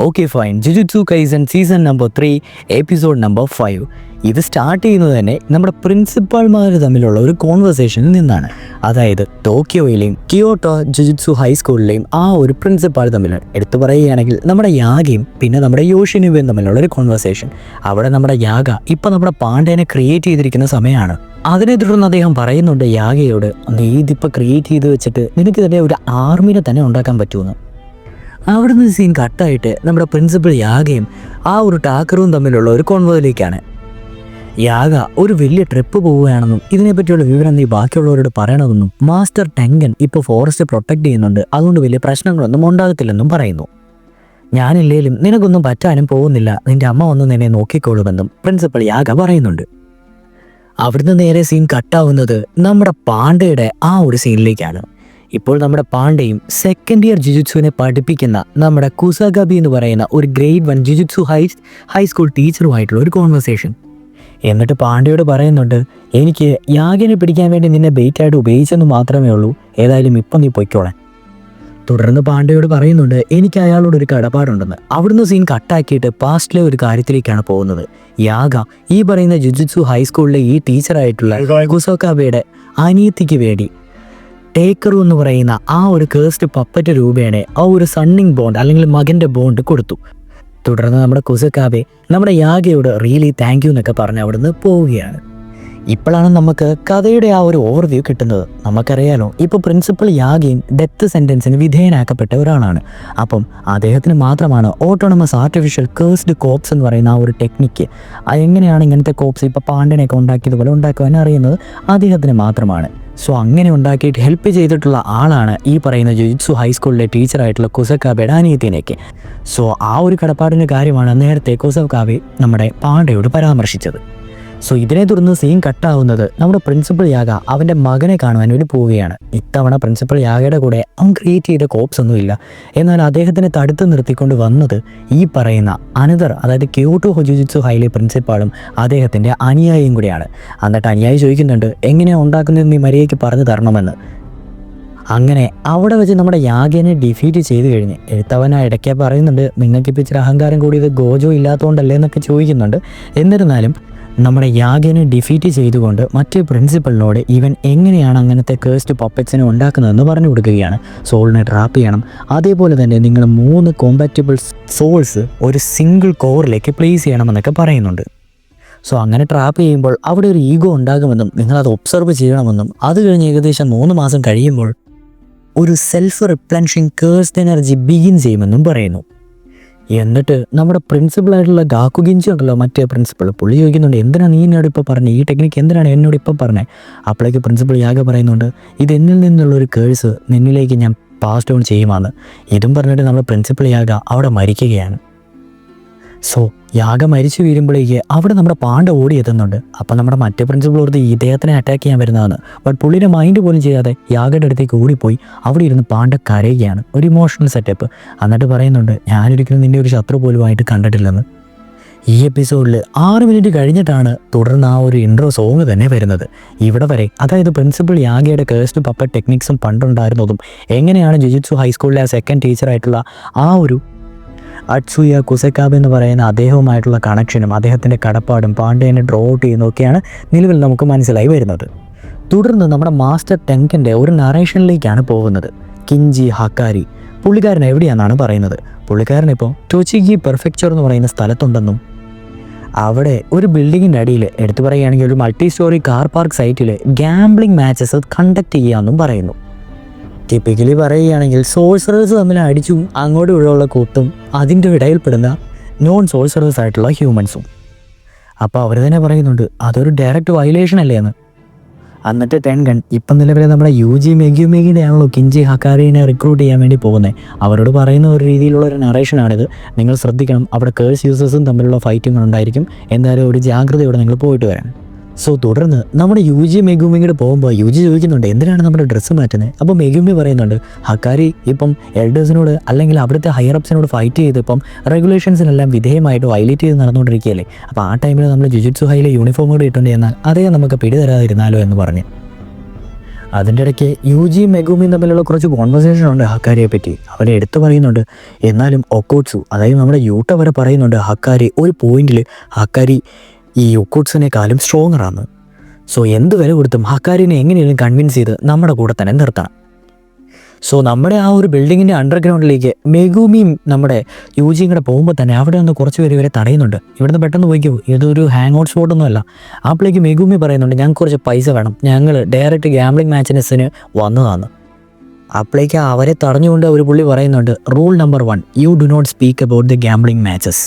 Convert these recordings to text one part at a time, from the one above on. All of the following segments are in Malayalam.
Okay fine. Jujutsu Kaisen season number 3 episode number 5. ഇത് സ്റ്റാർട്ട് ചെയ്യുന്നത് തന്നെ നമ്മുടെ പ്രിൻസിപ്പാൾമാർ തമ്മിലുള്ള ഒരു കോൺവെർസേഷനിൽ നിന്നാണ്. അതായത് ടോക്കിയോയിലെയും കിയോട്ടോ ജുജുത്സു ഹൈസ്കൂളിലെയും ആ ഒരു പ്രിൻസിപ്പാൾ തമ്മിൽ എടുത്തു പറയുകയാണെങ്കിൽ നമ്മുടെ യാഗയും പിന്നെ നമ്മുടെ യോഷിനുബയും തമ്മിലുള്ള ഒരു കോൺവെർസേഷൻ. അവിടെ നമ്മുടെ യാഗ ഇപ്പം നമ്മുടെ പാണ്ഡേനെ ക്രിയേറ്റ് ചെയ്തിരിക്കുന്ന സമയമാണ്. അതിനെ തുടർന്ന് അദ്ദേഹം പറയുന്നുണ്ട് യാഗയോട്, നീ ഇതിപ്പോൾ ക്രിയേറ്റ് ചെയ്ത് വെച്ചിട്ട് നിനക്ക് തന്നെ ഒരു ആർമിനെ തന്നെ ഉണ്ടാക്കാൻ പറ്റുമെന്ന്. അവിടുന്ന് സീൻ കട്ടായിട്ട് നമ്മുടെ പ്രിൻസിപ്പൽ യാഗയും ആ ഒരു ടാക്കറും തമ്മിലുള്ള ഒരു കോൺവോയിലേക്കാണ്. യാഗ ഒരു വലിയ ട്രിപ്പ് പോവുകയാണെന്നും ഇതിനെപ്പറ്റിയുള്ള വിവരം നീ ബാക്കിയുള്ളവരോട് പറയണമെന്നും മാസ്റ്റർ ടെങ്കൻ ഇപ്പോൾ ഫോറസ്റ്റ് പ്രൊട്ടക്ട് ചെയ്യുന്നുണ്ട്, അതുകൊണ്ട് വലിയ പ്രശ്നങ്ങളൊന്നും ഉണ്ടാകത്തില്ലെന്നും പറയുന്നു. ഞാനില്ലേലും നിനക്കൊന്നും പറ്റാനും പോകുന്നില്ല, നിന്റെ അമ്മ വന്ന് നിന്നെ നോക്കിക്കോളുമെന്നും പ്രിൻസിപ്പൽ യാഗ പറയുന്നുണ്ട്. അവിടുന്ന് നേരെ സീൻ കട്ടാവുന്നത് നമ്മുടെ പാണ്ഡയുടെ ആ ഒരു സീനിലേക്കാണ്. ഇപ്പോൾ നമ്മുടെ പാണ്ഡയും സെക്കൻഡ് ഇയർ ജുജുത്സുവിനെ പഠിപ്പിക്കുന്ന നമ്മുടെ കുസഗബി എന്ന് പറയുന്ന ഒരു ഗ്രേഡ് 1 ജുജുത്സു ഹൈസ്കൂൾ ടീച്ചറുമായിട്ടുള്ള ഒരു കോൺവെർസേഷൻ. എന്നിട്ട് പാണ്ഡയോട് പറയുന്നുണ്ട്, എനിക്ക് യാഗിനെ പിടിക്കാൻ വേണ്ടി നിന്നെ ബെയ്റ്റായിട്ട് ഉപയോഗിച്ചെന്ന് മാത്രമേ ഉള്ളൂ, ഏതായാലും ഇപ്പം നീ പൊയ്ക്കോളാൻ. തുടർന്ന് പാണ്ഡയോട് പറയുന്നുണ്ട് എനിക്ക് അയാളോടൊരു കടപ്പാടുണ്ടെന്ന്. അവിടുന്ന് സീൻ കട്ടാക്കിയിട്ട് പാസ്റ്റിലെ ഒരു കാര്യത്തിലേക്കാണ് പോകുന്നത്. യാഗ ഈ പറയുന്ന ജുജുത്സു ഹൈസ്കൂളിലെ ഈ ടീച്ചറായിട്ടുള്ള കുസോക്കാബയുടെ അനിയത്തിക്ക് വേണ്ടി ടേക്കറു എന്ന് പറയുന്ന ആ ഒരു കേഴ്സ്ഡ് പപ്പറ്റ് രൂപേണെ ആ ഒരു സണ്ണിങ് ബോണ്ട് അല്ലെങ്കിൽ മകൻ്റെ ബോണ്ട് കൊടുത്തു. തുടർന്ന് നമ്മുടെ കുസക്കാബെ നമ്മുടെ യാഗയോട് റിയലി താങ്ക് യു എന്നൊക്കെ പറഞ്ഞ് അവിടുന്ന് പോവുകയാണ്. ഇപ്പോഴാണ് നമുക്ക് കഥയുടെ ആ ഒരു ഓവർവ്യൂ കിട്ടുന്നത്. നമുക്കറിയാലോ, ഇപ്പോൾ പ്രിൻസിപ്പൽ യാഗയും ഡെത്ത് സെൻറ്റൻസിന് വിധേയനാക്കപ്പെട്ട ഒരാളാണ്. അപ്പം അദ്ദേഹത്തിന് മാത്രമാണ് ഓട്ടോണമസ് ആർട്ടിഫിഷ്യൽ കേഴ്സ്ഡ് കോപ്സ് എന്ന് പറയുന്ന ആ ഒരു ടെക്നിക്ക്, എങ്ങനെയാണ് ഇങ്ങനത്തെ കോപ്സ് ഇപ്പോൾ പാണ്ഡനെയൊക്കെ ഉണ്ടാക്കിയതുപോലെ ഉണ്ടാക്കുവാൻ അറിയുന്നത് അദ്ദേഹത്തിന് മാത്രമാണ്. സോ അങ്ങനെ ഉണ്ടാക്കിയിട്ട് ഹെൽപ്പ് ചെയ്തിട്ടുള്ള ആളാണ് ഈ പറയുന്ന ജുജുത്സു ഹൈസ്കൂളിലെ ടീച്ചറായിട്ടുള്ള കുസക്കാബയുടെ അനിയത്തിനെയൊക്കെ. സോ ആ ഒരു കടപ്പാടിൻ്റെ കാര്യമാണ് നേരത്തെ കുസക്കാബെ നമ്മുടെ പാണ്ഡയോട് പരാമർശിച്ചത്. സോ ഇതിനെ തുടർന്ന് സീൻ കട്ടാവുന്നത് നമ്മുടെ പ്രിൻസിപ്പൽ യാഗ അവൻ്റെ മകനെ കാണുവാൻ വേണ്ടി പോവുകയാണ്. ഇത്തവണ പ്രിൻസിപ്പൽ യാഗയുടെ കൂടെ അവൻ ക്രിയേറ്റ് ചെയ്ത കോപ്സ് ഒന്നുമില്ല. എന്നാൽ അദ്ദേഹത്തിനെ തടുത്ത് നിർത്തിക്കൊണ്ട് വന്നത് ഈ പറയുന്ന അനദർ, അതായത് ക്യോട്ടോ ജുജുത്സു ഹൈയിലെ പ്രിൻസിപ്പാളും അദ്ദേഹത്തിൻ്റെ അനുയായിയും കൂടിയാണ്. എന്നിട്ട് അനുയായി ചോദിക്കുന്നുണ്ട്, എങ്ങനെയാണ് ഉണ്ടാക്കുന്നത് നീ മര്യാദയ്ക്ക് പറഞ്ഞു തരണമെന്ന്. അങ്ങനെ അവിടെ വെച്ച് നമ്മുടെ യാഗേനെ ഡിഫീറ്റ് ചെയ്ത് കഴിഞ്ഞ് എഴുത്തവൻ ഇടയ്ക്ക് പറയുന്നുണ്ട്, നിങ്ങൾക്കിപ്പോൾ ഇച്ചിരി അഹങ്കാരം കൂടിയത് ഗോജോ ഇല്ലാത്തതുകൊണ്ടല്ലേ എന്നൊക്കെ ചോദിക്കുന്നുണ്ട്. എന്നിരുന്നാലും നമ്മുടെ യാഗനെ ഡിഫീറ്റ് ചെയ്തുകൊണ്ട് മറ്റേ പ്രിൻസിപ്പളിനോട് ഇവൻ എങ്ങനെയാണ് അങ്ങനത്തെ കേഴ്സ്ഡ് പപ്പറ്റ്സിനെ ഉണ്ടാക്കുന്നതെന്ന് പറഞ്ഞു കൊടുക്കുകയാണ്. സോളിനെ ട്രാപ്പ് ചെയ്യണം, അതേപോലെ തന്നെ നിങ്ങൾ 3 കോമ്പാറ്റബിൾ സോൾസ് ഒരു സിംഗിൾ കോറിലേക്ക് പ്ലേസ് ചെയ്യണമെന്നൊക്കെ പറയുന്നുണ്ട്. സോ അങ്ങനെ ട്രാപ്പ് ചെയ്യുമ്പോൾ അവിടെ ഒരു ഈഗോ ഉണ്ടാകുമെന്നും നിങ്ങളത് ഒബ്സർവ് ചെയ്യണമെന്നും അത് കഴിഞ്ഞ് ഏകദേശം 3 മാസം കഴിയുമ്പോൾ ഒരു സെൽഫ് റിപ്ലൻഷിങ് കേഴ്സ്ഡ് എനർജി ബിഗിൻ ചെയ്യുമെന്നും പറയുന്നു. എന്നിട്ട് നമ്മുടെ പ്രിൻസിപ്പളായിട്ടുള്ള ഗാക്കുഗിഞ്ചി ഉണ്ടല്ലോ, മറ്റേ പ്രിൻസിപ്പൾ, പുള്ളി ചോദിക്കുന്നുണ്ട്, എന്തിനാണ് നീ എന്നോട് ഇപ്പോൾ പറഞ്ഞത്, ഈ ടെക്നിക്ക് എന്തിനാണ് എന്നോട് ഇപ്പം പറഞ്ഞത്. അപ്പോഴേക്ക് പ്രിൻസിപ്പൾ യാഗ പറയുന്നുണ്ട്, ഇത് എന്നിൽ നിന്നുള്ളൊരു കേഴ്സ് നിന്നിലേക്ക് ഞാൻ പാസ് ഡൗൺ ചെയ്യുവാന്ന്. ഇതും പറഞ്ഞിട്ട് നമ്മുടെ പ്രിൻസിപ്പൾ യാഗ അവിടെ മരിക്കുകയാണ്. സോ യാഗ മരിച്ചു വീഴുമ്പോഴേക്ക് അവിടെ നമ്മുടെ പാണ്ഡ ഓടി എത്തുന്നുണ്ട്. അപ്പം നമ്മുടെ മറ്റേ പ്രിൻസിപ്പൾ ഓർത്ത് ഇദ്ദേഹത്തിനെ അറ്റാക്ക് ചെയ്യാൻ വരുന്നതാണ്. ബട്ട് പുള്ളിയുടെ മൈൻഡ് പോലും ചെയ്യാതെ യാഗയുടെ അടുത്തേക്ക് ഓടിപ്പോയി അവിടെ ഇരുന്ന് പാണ്ഡ കരയുകയാണ്. ഒരു ഇമോഷണൽ സെറ്റപ്പ്. എന്നിട്ട് പറയുന്നുണ്ട്, ഞാനൊരിക്കലും നിൻ്റെ ഒരു ശത്രു പോലുമായിട്ട് കണ്ടിട്ടില്ലെന്ന്. ഈ എപ്പിസോഡിൽ 6 മിനിറ്റ് കഴിഞ്ഞിട്ടാണ് തുടർന്ന് ആ ഒരു ഇൻട്രോ സോങ് തന്നെ വരുന്നത്. ഇവിടെ വരെ, അതായത് പ്രിൻസിപ്പൽ യാഗയുടെ കേഴ്സ്ഡ് പപ്പറ്റ് ടെക്നിക്സും പണ്ടുണ്ടായിരുന്നതും എങ്ങനെയാണ് ജുജുത്സു ഹൈസ്കൂളിലെ ആ സെക്കൻഡ് ടീച്ചറായിട്ടുള്ള ആ ഒരു അറ്റ്സുയ കുസക്കാബ് എന്ന് പറയുന്ന അദ്ദേഹവുമായിട്ടുള്ള കണക്ഷനും അദ്ദേഹത്തിൻ്റെ കടപ്പാടും പാണ്ഡേനെ ഡ്രോ ഔട്ട് ചെയ്യുന്നതൊക്കെയാണ് നിലവിൽ നമുക്ക് മനസ്സിലായി വരുന്നത്. തുടർന്ന് നമ്മുടെ മാസ്റ്റർ ടെങ്കൻ്റെ ഒരു നറേഷനിലേക്കാണ് പോകുന്നത്. കിഞ്ചി ഹക്കാരി പുള്ളിക്കാരൻ എവിടെയാണെന്നാണ് പറയുന്നത്. പുള്ളിക്കാരൻ ഇപ്പോൾ ടോച്ചിഗി പെർഫെക്ചർ എന്ന് പറയുന്ന സ്ഥലത്തുണ്ടെന്നും അവിടെ ഒരു ബിൽഡിങ്ങിൻ്റെ അടിയിൽ എടുത്തു പറയുകയാണെങ്കിൽ ഒരു മൾട്ടി സ്റ്റോറി കാർ പാർക്ക് സൈറ്റിൽ ഗാംബ്ലിംഗ് മാച്ചസ് കണ്ടക്ട് ചെയ്യാമെന്നും പറയുന്നു. ടിപ്പിക്കലി പറയുകയാണെങ്കിൽ സോഴ്സറേഴ്സ് തമ്മിൽ അടിച്ചും അങ്ങോട്ടും ഇവിടെയുള്ള കൂട്ടും അതിൻ്റെ ഇടയിൽപ്പെടുന്ന നോൺ സോഴ്സറേഴ്സ് ആയിട്ടുള്ള ഹ്യൂമൻസും. അപ്പോൾ അവർ തന്നെ പറയുന്നുണ്ട് അതൊരു ഡയറക്റ്റ് വയലേഷൻ അല്ലേ എന്ന്. എന്നിട്ട് ടെൻഗൺ ഇപ്പം നിലവിലെ നമ്മുടെ യുജി മെഗ്യുമെഗിൻ്റെ ആണല്ലോ കിഞ്ചി ഹക്കാരിനെ റിക്രൂട്ട് ചെയ്യാൻ വേണ്ടി പോകുന്നത്. അവരോട് പറയുന്ന ഒരു രീതിയിലുള്ള ഒരു നറേഷനാണിത്. നിങ്ങൾ ശ്രദ്ധിക്കണം, അവിടെ കേഴ്സ് യൂസേഴ്സും തമ്മിലുള്ള ഫൈറ്റിംഗ് ഉണ്ടായിരിക്കും, എന്തായാലും ഒരു ജാഗ്രതയോടെ നിങ്ങൾ പോയിട്ട് വരാൻ. സോ തുടർന്ന് നമ്മുടെ യുജി മെഗുമിങ്ങോട് പോകുമ്പോൾ യുജി ചോദിക്കുന്നുണ്ട്, എന്തിനാണ് നമ്മുടെ ഡ്രസ്സ് മാറ്റുന്നത്. അപ്പോൾ മെഗുമി പറയുന്നുണ്ട്, ഹക്കാരി ഇപ്പം എൽഡേഴ്സിനോട് അല്ലെങ്കിൽ അവിടുത്തെ ഹയറപ്സിനോട് ഫൈറ്റ് ചെയ്ത് ഇപ്പം റെഗുലേഷൻസിനെല്ലാം വിധേയമായിട്ട് വയലേറ്റ് ചെയ്ത് നടന്നുകൊണ്ടിരിക്കുകയല്ലേ. അപ്പോൾ ആ ടൈമിൽ നമ്മൾ ജുജുത്സു ഹൈയിലെ യൂണിഫോം കൂടി ഇട്ടുകൊണ്ട് ചെന്നാൽ അതേ നമുക്ക് പിടിതരാതിരുന്നാലോ എന്ന് പറഞ്ഞ് അതിൻ്റെ ഇടയ്ക്ക് യുജിയും മെഗുമിയും തമ്മിലുള്ള കുറച്ച് കോൺവെർസേഷൻ ഉണ്ട് ഹക്കാരിയെ പറ്റി. അവരെ എടുത്തു പറയുന്നുണ്ട്. എന്നാലും ഒക്കോട്സു, അതായത് നമ്മുടെ യൂട്ട വരെ പറയുന്നുണ്ട് ഹക്കാരി ഒരു പോയിന്റിൽ ഹക്കാരി ഈ ഒക്കോട്സിനേക്കാളും സ്ട്രോങ്ങറാണ്. സോ എന്ത് വില കൊടുത്തും ഹക്കാരിനെ എങ്ങനെയും കൺവിൻസ് ചെയ്ത് നമ്മുടെ കൂടെ തന്നെ നിർത്തണം. സോ നമ്മുടെ ആ ഒരു ബിൽഡിങ്ങിൻ്റെ അണ്ടർഗ്രൗണ്ടിലേക്ക് മെഗുമിയും നമ്മുടെ യുജിയും കൂടെ പോകുമ്പോൾ തന്നെ അവിടെ നിന്ന് കുറച്ച് പേര് ഇവരെ തടയുന്നുണ്ട്. ഇവിടുന്ന് പെട്ടെന്ന് പോയിക്കോ, ഇതൊരു ഹാങ് ഔട്ട് സ്പോട്ടൊന്നുമല്ല. അപ്പോഴേക്ക് മെഗുമി പറയുന്നുണ്ട് ഞങ്ങൾക്ക് കുറച്ച് പൈസ വേണം, ഞങ്ങൾ ഡയറക്റ്റ് ഗാംബ്ലിംഗ് മാച്ചിനെസ്സിന് വന്നതാണ്. അപ്പോഴേക്ക് അവരെ തടഞ്ഞുകൊണ്ട് ഒരു പുള്ളി പറയുന്നുണ്ട് rule number 1, you do not speak about the gambling matches.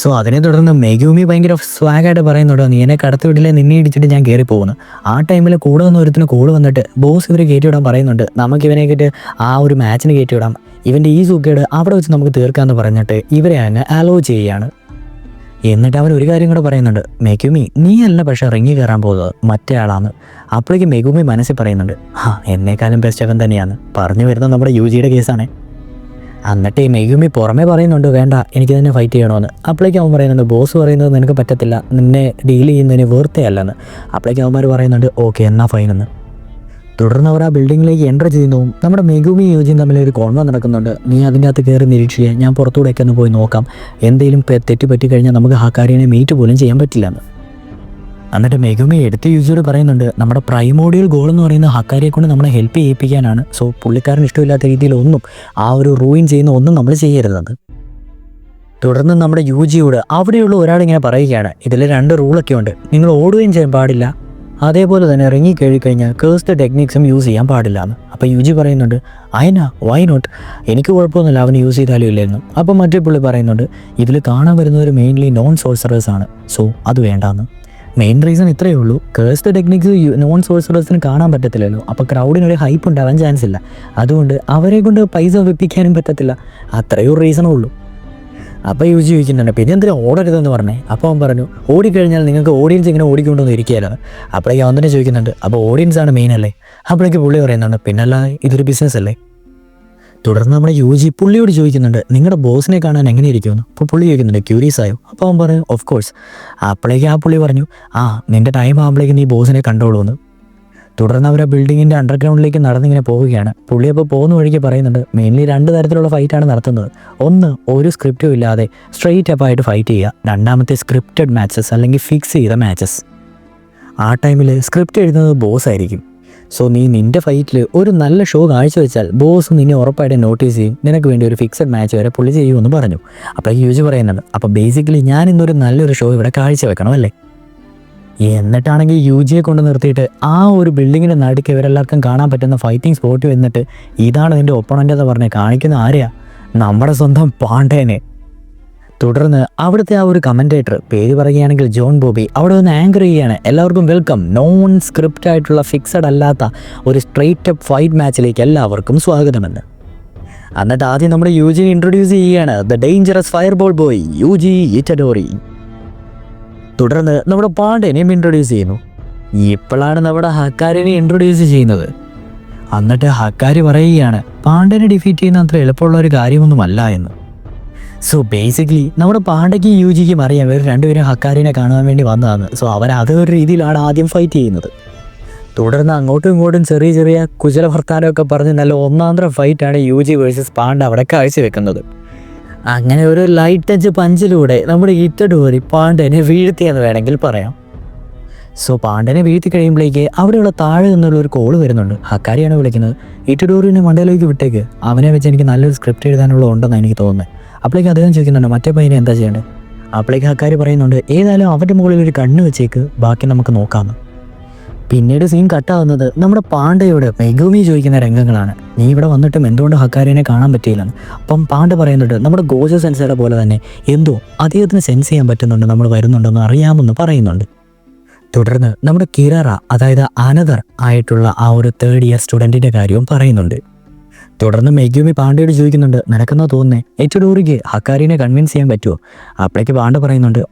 So അതിനെ തുടർന്ന് മെഗുമി ഭയങ്കര സ്വാഗായിട്ട് പറയുന്നുണ്ടോ നീ എന്നെ കടത്തി വിട്ടില്ലേ, നിന്നെ ഇടിച്ചിട്ട് ഞാൻ കയറി പോകുന്നു. ആ ടൈമിൽ കൂടെ വന്ന ഒരുത്തിന് കോള് വന്നിട്ട് ബോസ് ഇവരെ കയറ്റിവിടാൻ പറയുന്നുണ്ട്. നമുക്ക് ഇവനെ കയറ്റി ആ ഒരു മാച്ചിന് കയറ്റിവിടാം, ഇവൻ്റെ ഈ സൂക്കേട് അവിടെ വെച്ച് നമുക്ക് തീർക്കാമെന്ന് പറഞ്ഞിട്ട് ഇവരെ തന്നെ അലോ ചെയ്യുകയാണ്. എന്നിട്ട് അവൻ ഒരു കാര്യം കൂടെ പറയുന്നുണ്ട്, മെഗുമി നീ അല്ല പക്ഷേ റിങ്ങി കയറാൻ പോകുന്നത്, മറ്റേ ആളാണ്. അപ്പോഴേക്ക് മെഗുമി മനസ്സിൽ പറയുന്നുണ്ട് എന്നേക്കാളും ബെസ്റ്റ് അവൻ തന്നെയാണ്. പറഞ്ഞു വരുന്നത് നമ്മുടെ യുജിയുടെ കേസാണ്. എന്നിട്ട് ഈ മെഗുമി പുറമേ പറയുന്നുണ്ട് വേണ്ട എനിക്ക് തന്നെ ഫൈറ്റ് ചെയ്യണമെന്ന്. അപ്പോഴേക്കും അവൻ പറയുന്നുണ്ട് ബോസ് പറയുന്നത് നിനക്ക് പറ്റത്തില്ല, നിന്നെ ഡീൽ ചെയ്യുന്നതിന് വെറുതെ അല്ലെന്ന്. അപ്പോഴേക്കും അവന്മാർ പറയുന്നുണ്ട് ഓക്കെ എന്നാ ഫൈനെന്ന്. തുടർന്ന് അവർ ആ ബിൽഡിങ്ങിലേക്ക് എൻ്റർ ചെയ്യുന്നു. നമ്മുടെ മെഗുമി യുജിയും തമ്മിൽ ഒരു കോൺവ നടക്കുന്നുണ്ട്. നീ അതിൻ്റെ അകത്ത് കയറി നിരീക്ഷിക്കുക, ഞാൻ പുറത്തൂടെയൊക്കെ ഒന്ന് പോയി നോക്കാം, എന്തെങ്കിലും തെറ്റ് പറ്റിക്കഴിഞ്ഞാൽ നമുക്ക് ഹക്കാരിനെ മീറ്റ് പോലും ചെയ്യാൻ പറ്റില്ലെന്ന്. എന്നിട്ട് മെഗുമി എടുത്ത് യുജിയോട് പറയുന്നുണ്ട് നമ്മുടെ പ്രൈമോഡിയൽ ഗോൾ എന്ന് പറയുന്നത് ഹക്കാരിയെ കൊണ്ട് നമ്മളെ ഹെൽപ്പ് ചെയ്യിപ്പിക്കാനാണ്. സോ പുള്ളിക്കാരന് ഇഷ്ടമില്ലാത്ത രീതിയിലൊന്നും ആ ഒരു റൂയിൻ ചെയ്യുന്ന ഒന്നും നമ്മൾ ചെയ്യരുതെന്ന്. തുടർന്ന് നമ്മുടെ യുജിയോട് അവിടെയുള്ള ഒരാളിങ്ങനെ പറയുകയാണ് ഇതിൽ 2 റൂളൊക്കെ ഉണ്ട്, നിങ്ങൾ ഓടുകയും ചെയ്യാൻ പാടില്ല, അതേപോലെ തന്നെ ഇറങ്ങി കഴിഞ്ഞാൽ കേഴ്സ്ഡ് ടെക്നിക്സും യൂസ് ചെയ്യാൻ പാടില്ല എന്ന്. അപ്പോൾ യുജി പറയുന്നുണ്ട് അയനാ വൈ നോട്ട്, എനിക്ക് കുഴപ്പമൊന്നുമില്ല അവന് യൂസ് ചെയ്താലും ഇല്ലായിരുന്നു. അപ്പോൾ മറ്റേ പുള്ളി പറയുന്നുണ്ട് ഇതിൽ കാണാൻ വരുന്നവർ മെയിൻലി നോൺ സോഴ്സറേഴ്സ് ആണ്, സോ അത് വേണ്ടാന്ന്. മെയിൻ റീസൺ ഇത്രയേ ഉള്ളൂ, കേഴ്സ്ഡ് ടെക്നിക്സ് നോൺ സോഴ്സറേഴ്സിന് കാണാൻ പറ്റത്തില്ലല്ലോ, അപ്പോൾ ക്രൗഡിനൊരു ഹൈപ്പ് ഉണ്ടാവാൻ ചാൻസ് ഇല്ല, അതുകൊണ്ട് അവരെ കൊണ്ട് പൈസ വെപ്പിക്കാനും പറ്റത്തില്ല, അത്രയും റീസണേ ഉള്ളൂ. അപ്പോൾ യുജി ചോദിക്കുന്നുണ്ട് പിന്നെ എന്തിനാ ഓടരുതെന്ന് പറഞ്ഞേ. അപ്പോൾ അവൻ പറഞ്ഞു ഓടിക്കഴിഞ്ഞാൽ നിങ്ങൾക്ക് ഓഡിയൻസ് ഇങ്ങനെ ഓടിക്കൊണ്ടൊന്നും ഇരിക്കുകയല്ലോ. അപ്പോഴേക്കും അവൻ തന്നെ ചോദിക്കുന്നുണ്ട് അപ്പോൾ ഓഡിയൻസ് ആണ് മെയിൻ അല്ലേ. അപ്പോഴേക്ക് പുള്ളി പറയുന്നുണ്ട് പിന്നല്ല ഇതൊരു ബിസിനസ് അല്ലേ. തുടർന്ന് നമ്മുടെ യുജി പുള്ളിയോട് ചോദിക്കുന്നുണ്ട് നിങ്ങളുടെ ബോസിനെ കാണാൻ എങ്ങനെ ഇരിക്കുമെന്ന്. അപ്പോൾ പുള്ളി ചോദിക്കുന്നുണ്ട് ക്യൂരിയസ് ആയോ. അപ്പോൾ അവൻ പറഞ്ഞു ഓഫ് കോഴ്സ്. അപ്പോഴേക്ക് ആ പുള്ളി പറഞ്ഞു നിൻ്റെ ടൈം ആകുമ്പോഴേക്കും നീ ബോസിനെ കണ്ടോളൂന്ന്. തുടർന്ന് അവർ ആ ബിൽഡിങ്ങിൻ്റെ അണ്ടർഗ്രൗണ്ടിലേക്ക് നടന്നിങ്ങനെ പോവുകയാണ്. പുള്ളി അപ്പോൾ പോകുന്ന വഴിക്ക് പറയുന്നുണ്ട് മെയിൻലി 2 തരത്തിലുള്ള ഫൈറ്റാണ് നടത്തുന്നത്. ഒന്ന് ഒരു സ്ക്രിപ്റ്റും ഇല്ലാതെ സ്ട്രെയിറ്റ് അപ്പായിട്ട് ഫൈറ്റ് ചെയ്യുക, രണ്ടാമത്തെ സ്ക്രിപ്റ്റഡ് മാച്ചസ് അല്ലെങ്കിൽ ഫിക്സ് ചെയ്ത മാച്ചസ്. ആ ടൈമിൽ സ്ക്രിപ്റ്റ് എഴുതുന്നത് ബോസ് ആയിരിക്കും. സോ നീ നിൻ്റെ ഫൈറ്റിൽ ഒരു നല്ല ഷോ കാഴ്ചവെച്ചാൽ ബോസ് നിന്നെ ഉറപ്പായിട്ടും നോട്ടീസ് ചെയ്യും, നിനക്ക് വേണ്ടി ഒരു ഫിക്സഡ് മാച്ച് വരെ പുള്ളി ചെയ്യുമെന്ന് പറഞ്ഞു. അപ്പോൾ യുജി പറയുന്നുണ്ട് അപ്പോൾ ബേസിക്കലി ഞാൻ ഇന്നൊരു നല്ലൊരു ഷോ ഇവിടെ കാഴ്ചവെക്കണം അല്ലേ. എന്നിട്ടാണെങ്കിൽ യുജിയെ കൊണ്ട് നിർത്തിയിട്ട് ആ ഒരു ബിൽഡിങ്ങിൻ്റെ നടുക്ക് ഇവരെല്ലാവർക്കും കാണാൻ പറ്റുന്ന ഫൈറ്റിംഗ് സ്പോട്ട് വന്നിട്ട് ഇതാണ് നിൻ്റെ ഒപ്പണൻ്റ് എന്ന് പറഞ്ഞ് കാണിക്കുന്ന ആരെയാ, നമ്മുടെ സ്വന്തം പാണ്ഡേനെ. തുടർന്ന് അവിടുത്തെ ആ ഒരു കമൻറ്റേറ്റർ പേര് പറയുകയാണെങ്കിൽ ജോൺ ബോബി അവിടെ ഒന്ന് ആങ്കർ ചെയ്യുകയാണ്, എല്ലാവർക്കും വെൽക്കം, നോൺ സ്ക്രിപ്റ്റ് ആയിട്ടുള്ള ഫിക്സഡ് അല്ലാത്ത ഒരു സ്ട്രെയിറ്റ് അപ്പ് ഫൈറ്റ് മാച്ചിലേക്ക് എല്ലാവർക്കും സ്വാഗതമെന്ന്. എന്നിട്ട് ആദ്യം നമ്മുടെ യുജിനെ ഇൻട്രൊഡ്യൂസ് ചെയ്യുകയാണ്, the dangerous fireball boy Yuji Itadori. തുടർന്ന് നമ്മുടെ പാണ്ഡേനെയും ഇൻട്രൊഡ്യൂസ് ചെയ്യുന്നു. ഇപ്പോഴാണ് നമ്മുടെ ഹക്കാരിനെ ഇൻട്രൊഡ്യൂസ് ചെയ്യുന്നത്. എന്നിട്ട് ഹക്കാരി പറയുകയാണ് പാണ്ഡേനെ ഡിഫീറ്റ് ചെയ്യുന്ന അത്ര എളുപ്പമുള്ള ഒരു കാര്യമൊന്നുമല്ല എന്ന്. സോ ബേസിക്കലി നമ്മുടെ പാണ്ഡയ്ക്കും യുജിക്കും അറിയാം ഇവർ രണ്ടുപേരും ഹക്കാരിനെ കാണാൻ വേണ്ടി വന്നതാണ്. സോ അവരതൊരു രീതിയിലാണ് ആദ്യം ഫൈറ്റ് ചെയ്യുന്നത്. തുടർന്ന് അങ്ങോട്ടും ഇങ്ങോട്ടും ചെറിയ ചെറിയ കുശല വർത്താനമൊക്കെ പറഞ്ഞ് നല്ല ഒന്നാന്തരം ഫൈറ്റാണ് യുജി വേഴ്സസ് പാണ്ഡ അവിടെ കാഴ്ചവെക്കുന്നത്. അങ്ങനെ ഒരു ലൈറ്റ് ടച്ച് പഞ്ചിലൂടെ നമ്മുടെ ഇറ്റഡോറി പാണ്ഡനെ വീഴ്ത്തിയെന്ന് വേണമെങ്കിൽ പറയാം. സോ പാണ്ഡനെ വീഴ്ത്തി കഴിയുമ്പോഴേക്ക് അവിടെയുള്ള താഴെ നിന്നുള്ള ഒരു കോള് വരുന്നുണ്ട്. ഹക്കാരിയാണ് വിളിക്കുന്നത്. ഇറ്റഡോറിനെ മണ്ടയിലേക്ക് വിട്ടേക്ക്, അവനെ വെച്ച് എനിക്ക് നല്ലൊരു സ്ക്രിപ്റ്റ് എഴുതാനുള്ള ഉണ്ടെന്ന് എനിക്ക് തോന്നുന്നത്. അപ്പോഴേക്ക് അദ്ദേഹം ചോദിക്കുന്നുണ്ട് മറ്റേ പയ്യനെ എന്താ ചെയ്യേണ്ടത്. അപ്പോഴേക്ക് ഹക്കാരി പറയുന്നുണ്ട് ഏതായാലും അവൻ്റെ മുകളിൽ ഒരു കണ്ണ് വെച്ചേക്ക്, ബാക്കി നമുക്ക് നോക്കാമെന്ന്. പിന്നീട് സീൻ കട്ടാവുന്നത് നമ്മുടെ പാണ്ഡയോട് മെഗുമി ചോദിക്കുന്ന രംഗങ്ങളാണ്. നീ ഇവിടെ വന്നിട്ടും എന്തുകൊണ്ട് ഹക്കാരിനെ കാണാൻ പറ്റിയില്ലെന്ന്. അപ്പം പാണ്ഡ പറയുന്നുണ്ട് നമ്മുടെ ഗോജ സെൻസറുടെ പോലെ തന്നെ എന്തോ അദ്ദേഹത്തിന് സെൻസ് ചെയ്യാൻ പറ്റുന്നുണ്ട്, നമ്മൾ വരുന്നുണ്ടെന്ന് അറിയാമെന്ന് പറയുന്നുണ്ട്. തുടർന്ന് നമ്മുടെ കിരറ അതായത് അനദർ ആയിട്ടുള്ള ആ ഒരു 3rd ഇയർ സ്റ്റുഡൻറ്റിൻ്റെ കാര്യവും പറയുന്നുണ്ട്. തുടർന്ന് മെഗുമി പാണ്ഡയോട് ചോദിക്കുന്നുണ്ട് നിനക്കെന്നാ തോന്നുന്നേ ഇറ്റഡോറിക്ക് ഹക്കാരിനെ കൺവിൻസ് ചെയ്യാൻ പറ്റുമോ. അപ്പോഴേക്ക് പാണ്ഡ പറയുന്നുണ്ട്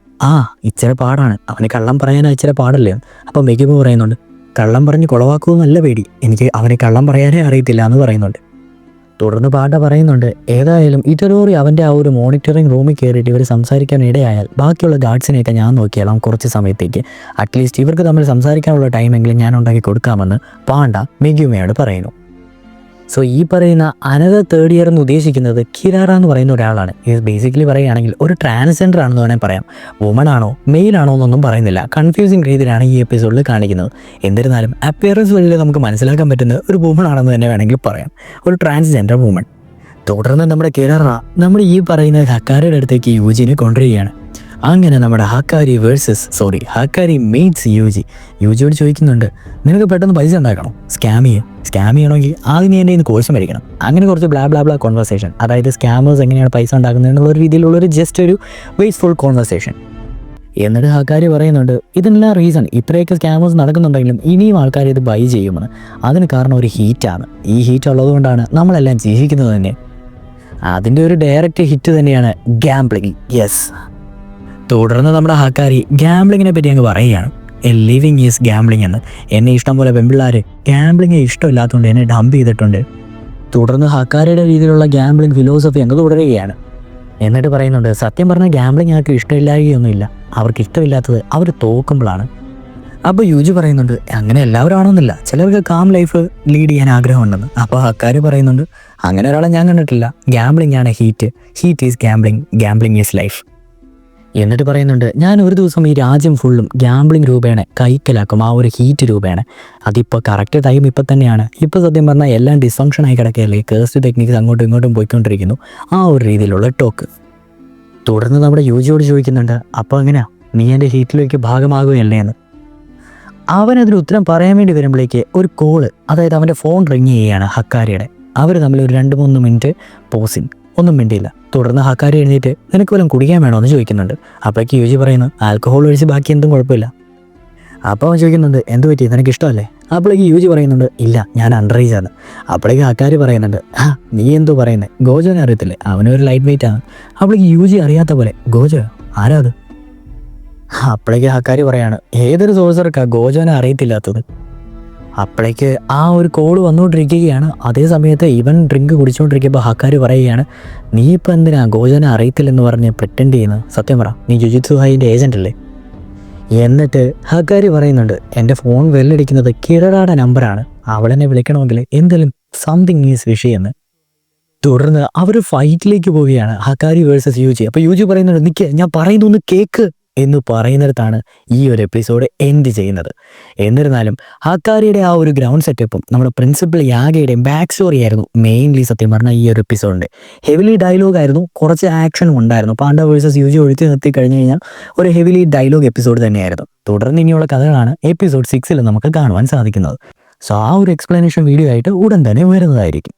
ഇച്ചിരി പാടാണ്, അവന് കള്ളം പറയാനാ ഇച്ചിരി പാടല്ലേ. അപ്പം മെഗുമി പറയുന്നുണ്ട് കള്ളം പറഞ്ഞ് കുളവാക്കുമെന്നല്ല പേടി, എനിക്ക് അവനെ കള്ളം പറയാനേ അറിയത്തില്ല എന്ന് പറയുന്നുണ്ട്. തുടർന്ന് പാട്ട പറയുന്നുണ്ട്, ഏതായാലും ഇറ്ററോറി അവൻ്റെ ആ ഒരു മോണിറ്ററിംഗ് റൂമിൽ കയറിയിട്ട് ഇവർ സംസാരിക്കാൻ ഇടയായാൽ ബാക്കിയുള്ള ഗാർഡ്സിനെയൊക്കെ ഞാൻ നോക്കിയാലാം കുറച്ച് സമയത്തേക്ക്. അറ്റ്ലീസ്റ്റ് ഇവർക്ക് തമ്മിൽ സംസാരിക്കാനുള്ള ടൈമെങ്കിലും ഞാൻ ഉണ്ടാക്കി കൊടുക്കാമെന്ന് പാണ്ട മെഗ്യുമയോട് പറയുന്നു. സോ ഈ പറയുന്ന അനദർ തേർഡ് ഇയർ എന്ന് ഉദ്ദേശിക്കുന്നത് കിരാറ എന്ന് പറയുന്ന ഒരാളാണ്. ഇത് ബേസിക്കലി പറയുകയാണെങ്കിൽ ഒരു ട്രാൻസ്ജെൻഡർ ആണെന്ന് വേണമെങ്കിൽ പറയാം. വുമൺ ആണോ മെയിൽ ആണോ എന്നൊന്നും പറയുന്നില്ല. കൺഫ്യൂസിങ് രീതിയിലാണ് ഈ എപ്പിസോഡിൽ കാണിക്കുന്നത്. എന്നിരുന്നാലും അപ്പിയറൻസ് വഴി നമുക്ക് മനസ്സിലാക്കാൻ പറ്റുന്ന ഒരു വുമൺ ആണെന്ന് തന്നെ വേണമെങ്കിൽ പറയാം, ഒരു ട്രാൻസ്ജെൻഡർ വുമൺ. തുടർന്ന് നമ്മുടെ കിരാറ നമ്മുടെ ഈ പറയുന്ന ഹക്കാരിയുടെ അടുത്തേക്ക് യൂജിനെ കൊണ്ടുവരികയാണ്. അങ്ങനെ നമ്മുടെ ഹക്കാരി മീറ്റ്സ് യൂജിയോട് ചോദിക്കുന്നുണ്ട്, നിനക്ക് പെട്ടെന്ന് പൈസ ഉണ്ടാക്കണം, സ്കാം ചെയ്യണമെങ്കിൽ ആദ്യം നീ എൻ്റെ ഇന്ന് കോഴ്സ് മേടിക്കണം. അങ്ങനെ കുറച്ച് ബ്ലാ ബ്ലാ ബ്ലാ കോൺവെർസേഷൻ, അതായത് സ്കാമേഴ്സ് എങ്ങനെയാണ് പൈസ ഉണ്ടാക്കുന്നത് എന്നുള്ള രീതിയിലുള്ളൊരു ജസ്റ്റ് ഒരു വേസ്റ്റ്ഫുൾ കോൺവെർസേഷൻ. എന്നിട്ട് ഹക്കാരി പറയുന്നുണ്ട്, ഇതിനെല്ലാം റീസൺ ഇത്രയൊക്കെ സ്കാമേഴ്സ് നടക്കുന്നുണ്ടെങ്കിലും ഇനിയും ആൾക്കാർ ഇത് ബൈ ചെയ്യുമെന്ന്. അതിന് കാരണം ഒരു ഹീറ്റാണ്. ഈ ഹീറ്റ് ഉള്ളതുകൊണ്ടാണ് നമ്മളെല്ലാം ജീവിക്കുന്നത് തന്നെ. അതിൻ്റെ ഒരു ഡയറക്റ്റ് ഹിറ്റ് തന്നെയാണ് ഗാംബ്ലിംഗ്. യെസ്. തുടർന്ന് നമ്മുടെ ഹക്കാരി ഗാംബ്ലിങ്ങിനെ പറ്റി അങ്ങ് പറയുകയാണ്. എ ലിവിങ് ഈസ് ഗാംബ്ലിംഗ് എന്ന്. എന്നെ ഇഷ്ടംപോലെ പെൺപിള്ളേർ ഗാംബ്ലിങ് ഇഷ്ടമില്ലാത്തതുകൊണ്ട് എന്നെ ഡംപ് ചെയ്തിട്ടുണ്ട്. തുടർന്ന് ഹക്കാരിയുടെ രീതിയിലുള്ള ഗാംബ്ലിംഗ് ഫിലോസഫി അങ്ങ് തുടരുകയാണ്. എന്നിട്ട് പറയുന്നുണ്ട്, സത്യം പറഞ്ഞാൽ ഗാംബ്ലിംഗ് ആർക്ക് ഇഷ്ടമില്ലായ്കയൊന്നുമില്ല, അവർക്ക് ഇഷ്ടമില്ലാത്തത് അവർ തോക്കുമ്പോഴാണ്. അപ്പോൾ യൂജി പറയുന്നുണ്ട്, അങ്ങനെ എല്ലാവരും ആണെന്നില്ല, ചിലർക്ക് കാം ലൈഫ് ലീഡ് ചെയ്യാൻ ആഗ്രഹമുണ്ടെന്ന്. അപ്പോൾ ഹക്കാരി പറയുന്നുണ്ട്, അങ്ങനെ ഒരാളെ ഞാൻ കണ്ടിട്ടില്ല, ഗാംബ്ലിംഗ് ആണ് heat is gambling is life. എന്നിട്ട് പറയുന്നുണ്ട്, ഞാൻ ഒരു ദിവസം ഈ രാജ്യം ഫുള്ളും ഗാംബ്ലിംഗ് രൂപേണ കൈക്കലാക്കും, ആ ഒരു ഹീറ്റ് രൂപേണ. അതിപ്പോൾ കറക്റ്റ് ടൈം ഇപ്പം തന്നെയാണ്. ഇപ്പോൾ സത്യം പറഞ്ഞാൽ എല്ലാം ഡിസ്ഫങ്ഷനായി കിടക്കുകയല്ലേ, കേഴ്സ് ടെക്നിക്സ് അങ്ങോട്ടും ഇങ്ങോട്ടും പോയിക്കൊണ്ടിരിക്കുന്നു, ആ ഒരു രീതിയിലുള്ള ടോക്ക്. തുടർന്ന് നമ്മുടെ യൂജിയോട് ചോദിക്കുന്നുണ്ട്, അപ്പോൾ എങ്ങനെയാ നീ എൻ്റെ ഹീറ്റിലേക്ക് ഭാഗമാകുകയല്ലേ എന്ന്. അവനതിന് ഉത്തരം പറയാൻ വേണ്ടി വരുമ്പോഴേക്ക് ഒരു കോള്, അതായത് അവൻ്റെ ഫോൺ റിങ് ചെയ്യുകയാണ് ഹക്കാരിയുടെ. അവർ തമ്മിൽ ഒരു 2-3 മിനിറ്റ് പോസിങ്, ഒന്നും മിണ്ടിയില്ല. തുടർന്ന് ഹക്കാരി എഴുന്നേറ്റ് നിനക്ക് വല്ലതും കുടിക്കാൻ വേണോ എന്ന് ചോദിക്കുന്നുണ്ട്. അപ്പോഴേക്ക് യൂജി പറയുന്നു, ആൽക്കഹോൾ ഒഴിച്ച് ബാക്കി എന്തും കുഴപ്പമില്ല. അപ്പോൾ അവൻ ചോദിക്കുന്നുണ്ട്, എന്ത് പറ്റി, നിനക്ക് ഇഷ്ടമല്ലേ? അപ്പോഴേക്ക് യൂജി പറയുന്നുണ്ട്, ഇല്ല, ഞാൻ അണ്ടർ ഏജ് ആണ്. അപ്പോഴേക്ക് ഹക്കാരി പറയുന്നുണ്ട്, നീ എന്തോ പറയുന്നത്, ഗോജോനെ അറിയത്തില്ലേ, അവനൊരു ലൈറ്റ് വെയിറ്റ് ആണ്. അപ്പോഴേക്ക് യൂജി അറിയാത്ത പോലെ, ഗോജോ ആരാ അത്? അപ്പോഴേക്ക് ഹക്കാരി പറയാണ്, ഏതൊരു സോഴ്സർക്കാണ് ഗോജോനെ അറിയത്തില്ലാത്തത്. അപ്പോഴേക്ക് ആ ഒരു കോള് വന്നുകൊണ്ടിരിക്കുകയാണ്. അതേ സമയത്ത് ഇവൻ ഡ്രിങ്ക് കുടിച്ചുകൊണ്ടിരിക്കുമ്പോൾ ഹക്കാരി പറയുകയാണ്, നീ ഇപ്പം എന്തിനാ ഗോജോനെ അറിയത്തില്ലെന്ന് പറഞ്ഞ് പ്രിറ്റൻഡ് ചെയ്യുന്നത്, സത്യം പറ, നീ ജുജിത്സു ഹൈൻ്റെ ഏജൻ്റ് അല്ലേ? എന്നിട്ട് ഹക്കാരി പറയുന്നുണ്ട്, എൻ്റെ ഫോൺ വെല്ലടിക്കുന്നത് കിരറാടെ നമ്പറാണ്, അവളെന്നെ വിളിക്കണമെങ്കിൽ എന്തെങ്കിലും സംതിങ് ഈസ് വിഷയെന്ന്. തുടർന്ന് അവർ ഫൈറ്റിലേക്ക് പോവുകയാണ്, ഹക്കാരി വേഴ്സസ് യൂജി. അപ്പോൾ യൂജി പറയുന്നുണ്ട്, നിൽക്ക്, ഞാൻ പറയുന്നൊന്ന് കേക്ക് എന്ന് പറയുന്നിടത്താണ് ഈ ഒരു എപ്പിസോഡ് എൻഡ് ചെയ്യുന്നത്. എന്നിരുന്നാലും ഹക്കാരിയുടെ ആ ഒരു ഗ്രൗണ്ട് സെറ്റപ്പും നമ്മുടെ പ്രിൻസിപ്പൽ യാഗയുടെയും ബാക്ക് സ്റ്റോറി ആയിരുന്നു മെയിൻലി സത്യം പറഞ്ഞാൽ ഈ ഒരു എപ്പിസോഡിൻ്റെ. ഹെവിലി ഡയലോഗ് ആയിരുന്നു, കുറച്ച് ആക്ഷനും ഉണ്ടായിരുന്നു. പാണ്ഡ വേഴ്സസ് യൂജി ഒഴുത്തി നിർത്തി കഴിഞ്ഞ് കഴിഞ്ഞാൽ ഒരു ഹെവിലി ഡയലോഗ് എപ്പിസോഡ് തന്നെയായിരുന്നു. തുടർന്ന് ഇനിയുള്ള കഥകളാണ് എപ്പിസോഡ് 6 നമുക്ക് കാണുവാൻ സാധിക്കുന്നത്. സോ ആ ഒരു എക്സ്പ്ലനേഷൻ വീഡിയോ ആയിട്ട് ഉടൻ തന്നെ വരുന്നതായിരിക്കും.